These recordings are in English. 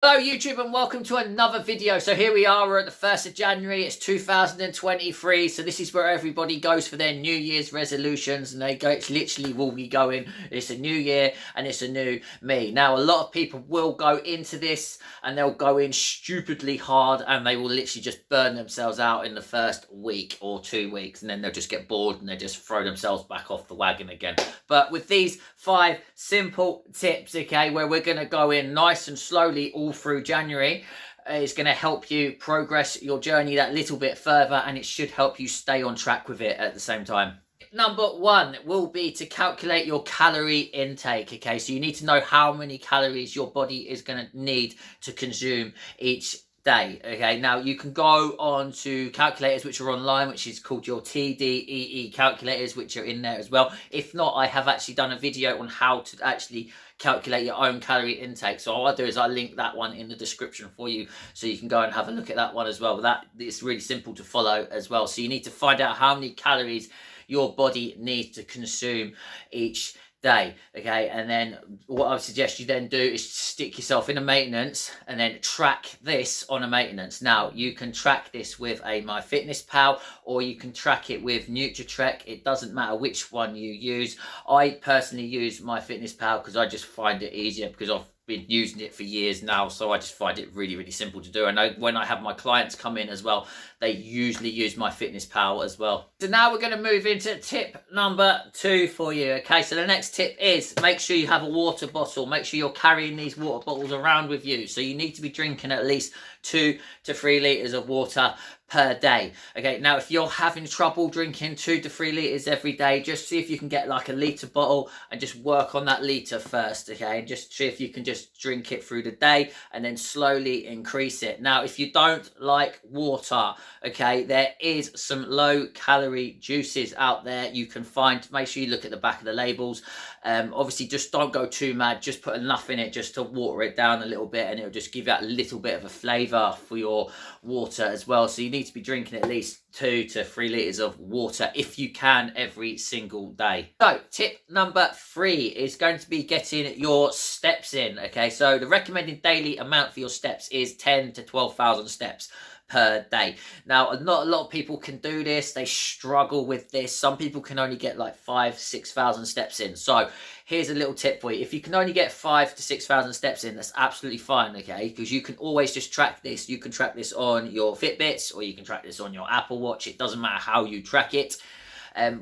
Hello YouTube and welcome to another video. So here we are, we're at the 1st of January, it's 2023. So this is where everybody goes for their New Year's resolutions and it's literally will be going, it's a new year and it's a new me. Now a lot of people will go into this and they'll go in stupidly hard and they will literally just burn themselves out in the first week or 2 weeks, and then they'll just get bored and they just throw themselves back off the wagon again. But with these 5 simple tips, okay, where we're going to go in nice and slowly all through January, it's going to help you progress your journey that little bit further, and it should help you stay on track with it at the same time. Number 1 will be to calculate your calorie intake. Okay, so you need to know how many calories your body is going to need to consume each day. Okay, now you can go on to calculators which are online, which is called your TDEE calculators, which are in there as well. If not, I have actually done a video on how to actually calculate your own calorie intake, so all I do is I link that one in the description for you, so you can go and have a look at that one as well. But that it's really simple to follow as well. So you need to find out how many calories your body needs to consume each day, okay? And then what I would suggest you then do is stick yourself in a maintenance and then track this on a maintenance. Now you can track this with a MyFitnessPal or you can track it with Nutritrek. It doesn't matter which one you use. I personally use MyFitnessPal because I just find it easier, because I've been using it for years now, so I just find it really simple to do. I know when I have my clients come in as well, they usually use MyFitnessPal as well. So now we're going to move into tip number 2 for you. Okay, so the next tip is make sure you have a water bottle. Make sure you're carrying these water bottles around with you. So you need to be drinking at least 2 to 3 liters of water per day. Okay, now if you're having trouble drinking 2 to 3 liters every day, just see if you can get like a liter bottle and just work on that liter first. Okay, and just see if you can just drink it through the day and then slowly increase it. Now if you don't like water, okay, there is some low calorie juices out there you can find. Make sure you look at the back of the labels. Obviously just don't go too mad, just put enough in it just to water it down a little bit, and it'll just give you that little bit of a flavor for your water as well. So you need to be drinking at least 2 to 3 liters of water if you can every single day. So tip number 3 is going to be getting your steps in. Okay, so the recommended daily amount for your steps is 10 to 12,000 steps per day. Now not a lot of people can do this, they struggle with this. Some people can only get like 5,000-6,000 steps in. So here's a little tip for you. If you can only get 5,000 to 6,000 steps in, that's absolutely fine, okay? Because you can always just track this. You can track this on your Fitbits or you can track this on your Apple Watch. It doesn't matter how you track it.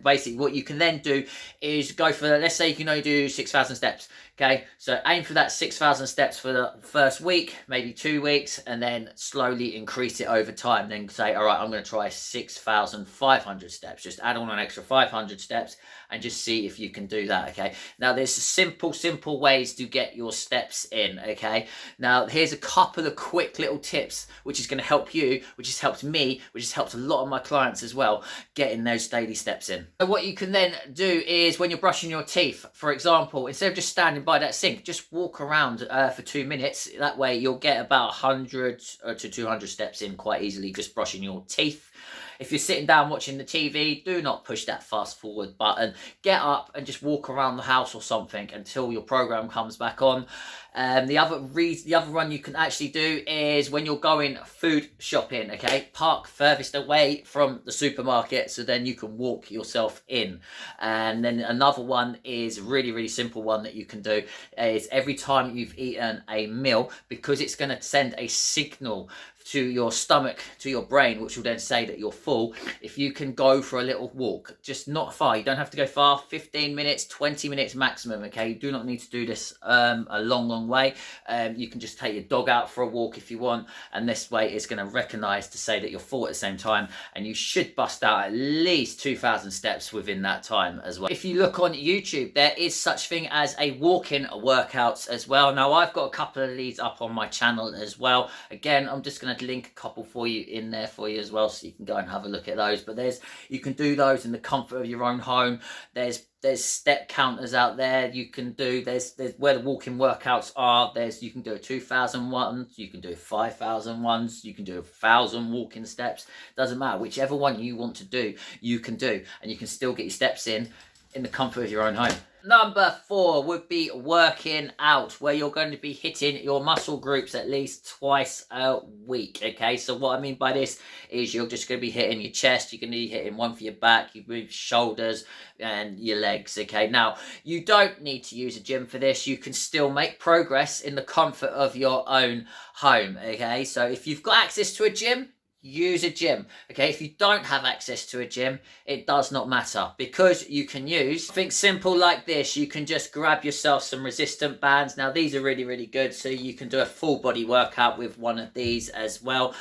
Basically what you can then do is go for, let's say you can only do 6,000 steps. Okay, so aim for that 6,000 steps for the first week, maybe 2 weeks, and then slowly increase it over time. Then say, all right, I'm going to try 6,500 steps. Just add on an extra 500 steps and just see if you can do that. Okay, now there's simple ways to get your steps in. Okay, now here's a couple of quick little tips which is going to help you, which has helped me, which has helped a lot of my clients as well, getting those daily steps in. So what you can then do is when you're brushing your teeth, for example, instead of just standing by that sink, just walk around for 2 minutes. That way you'll get about 100 to 200 steps in quite easily just brushing your teeth. If you're sitting down watching the TV, do not push that fast forward button. Get up and just walk around the house or something until your program comes back on. The other one you can actually do is when you're going food shopping, okay, park furthest away from the supermarket so then you can walk yourself in. And then another one is really simple one that you can do is every time you've eaten a meal, because it's going to send a signal to your stomach, to your brain, which will then say that you're full. If you can go for a little walk, just not far, you don't have to go far, 15 minutes, 20 minutes maximum, okay? You do not need to do this a long way. You can just take your dog out for a walk if you want, and this way it's going to recognize to say that you're full at the same time, and you should bust out at least 2,000 steps within that time as well. If you look on YouTube, there is such thing as a walk-in workouts as well. Now I've got a couple of these up on my channel as well. Again, I'm just going to link a couple for you in there for you as well, so you can go and have a look at those. But you can do those in the comfort of your own home. There's step counters out there you can do. There's where the walking workouts are. You can do a 2,000 ones, you can do 5,000 ones, you can do 1,000 walking steps. Doesn't matter, whichever one you want to do, you can do, and you can still get your steps in the comfort of your own home. Number 4 would be working out, where you're going to be hitting your muscle groups at least twice a week. Okay, so what I mean by this is you're just going to be hitting your chest, you're going to be hitting one for your back, you move shoulders and your legs. Okay, now you don't need to use a gym for this. You can still make progress in the comfort of your own home. Okay, so if you've got access to a gym, use a gym. Okay, if you don't have access to a gym, it does not matter, because you can use something simple like this. You can just grab yourself some resistant bands. Now these are really good, so you can do a full body workout with one of these as well.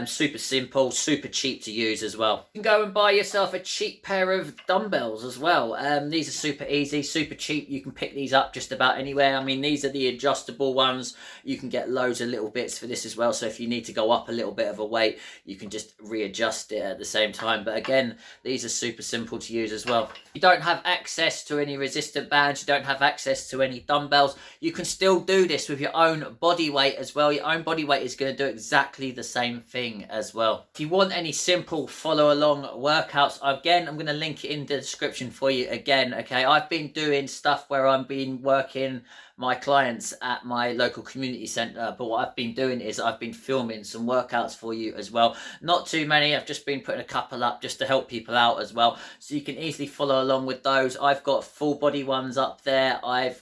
Super simple, super cheap to use as well. You can go and buy yourself a cheap pair of dumbbells as well. These are super easy, super cheap. You can pick these up just about anywhere. I mean, these are the adjustable ones. You can get loads of little bits for this as well, so if you need to go up a little bit of a weight, you can just readjust it at the same time. But again, these are super simple to use as well. You don't have access to any resistant bands, you don't have access to any dumbbells, you can still do this with your own body weight as well. Your own body weight is going to do exactly the same thing as well. If you want any simple follow along workouts, again, I'm going to link it in the description for you again. Okay, I've been doing stuff where I've been working my clients at my local community centre, but what I've been doing is I've been filming some workouts for you as well. Not too many, I've just been putting a couple up just to help people out as well, so you can easily follow along with those. I've got full body ones up there, I've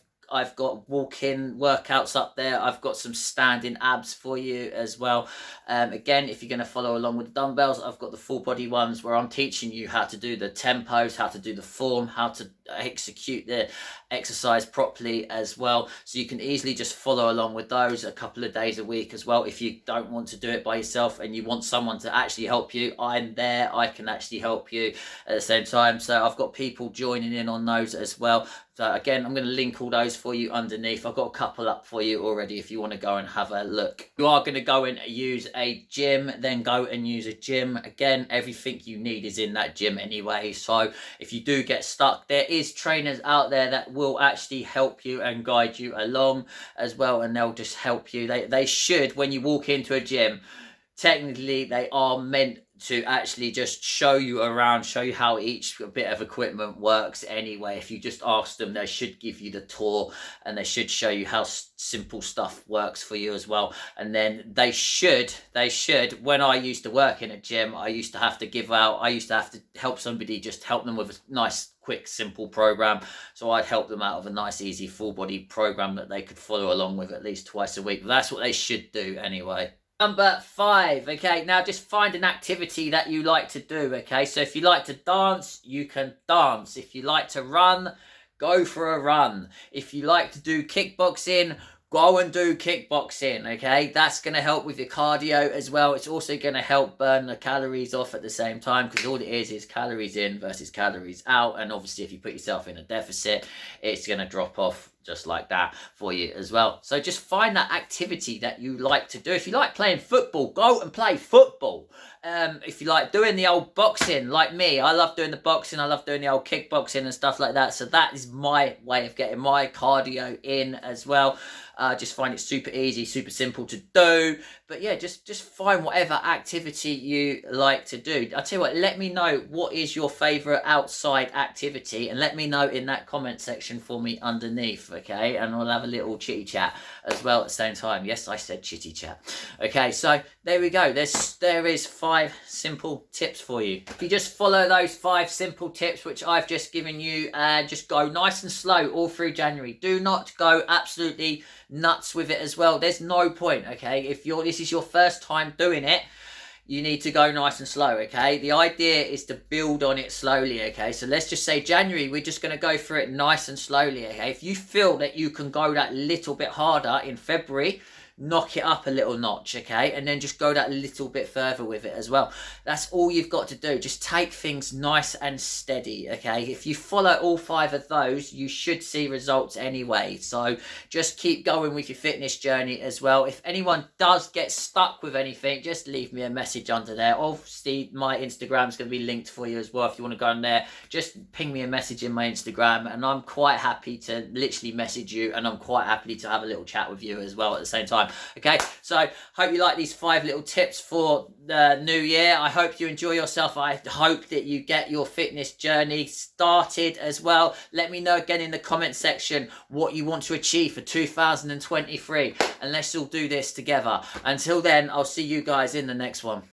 got walk-in workouts up there, I've got some standing abs for you as well. Again, if you're going to follow along with the dumbbells, I've got the full body ones where I'm teaching you how to do the tempos, how to do the form, how to execute the exercise properly as well. So you can easily just follow along with those a couple of days a week as well. If you don't want to do it by yourself and you want someone to actually help you, I'm there, I can actually help you at the same time. So I've got people joining in on those as well. So again, I'm going to link all those for you underneath. I've got a couple up for you already if you want to go and have a look. If you are going to go and use a gym, then go and use a gym. Again, everything you need is in that gym anyway. So if you do get stuck, there is trainers out there that will actually help you and guide you along as well, and they'll just help you. They should, when you walk into a gym, technically they are meant to actually just show you around, show you how each bit of equipment works anyway. If you just ask them, they should give you the tour and they should show you how simple stuff works for you as well. And then they should, when I used to work in a gym, I used to have to help somebody, just help them with a nice quick simple program. So I'd help them out of a nice easy full body program that they could follow along with at least twice a week. But that's what they should do anyway. Number 5, okay, now just find an activity that you like to do, okay? So if you like to dance, you can dance. If you like to run, go for a run. If you like to do kickboxing, go and do kickboxing, okay? That's going to help with your cardio as well. It's also going to help burn the calories off at the same time, because all it is calories in versus calories out. And obviously, if you put yourself in a deficit, it's going to drop off just like that for you as well. So just find that activity that you like to do. If you like playing football, go and play football. If you like doing the old boxing, like me, I love doing the boxing, I love doing the old kickboxing and stuff like that. So that is my way of getting my cardio in as well. Just find it super easy, super simple to do. But yeah, just find whatever activity you like to do. I'll tell you what, let me know what is your favourite outside activity, and let me know in that comment section for me underneath, okay? And we'll have a little chitty chat as well at the same time. Yes, I said chitty chat. Okay, so there we go. There is 5 simple tips for you. If you just follow those 5 simple tips which I've just given you, and just go nice and slow all through January. Do not go absolutely nuts with it as well. There's no point, okay? If this is your first time doing it, you need to go nice and slow, okay? The idea is to build on it slowly, okay? So let's just say January, we're just going to go through it nice and slowly, okay? If you feel that you can go that little bit harder in February, knock it up a little notch, okay? And then just go that little bit further with it as well. That's all you've got to do. Just take things nice and steady, okay? If you follow all 5 of those, you should see results anyway. So just keep going with your fitness journey as well. If anyone does get stuck with anything, just leave me a message under there. Obviously, my Instagram is going to be linked for you as well. If you want to go on there, just ping me a message in my Instagram, and I'm quite happy to literally message you, and I'm quite happy to have a little chat with you as well at the same time. Okay, so hope you like these 5 little tips for the new year. I hope you enjoy yourself. I hope that you get your fitness journey started as well. Let me know again in the comment section what you want to achieve for 2023, and let's all do this together. Until then, I'll see you guys in the next one.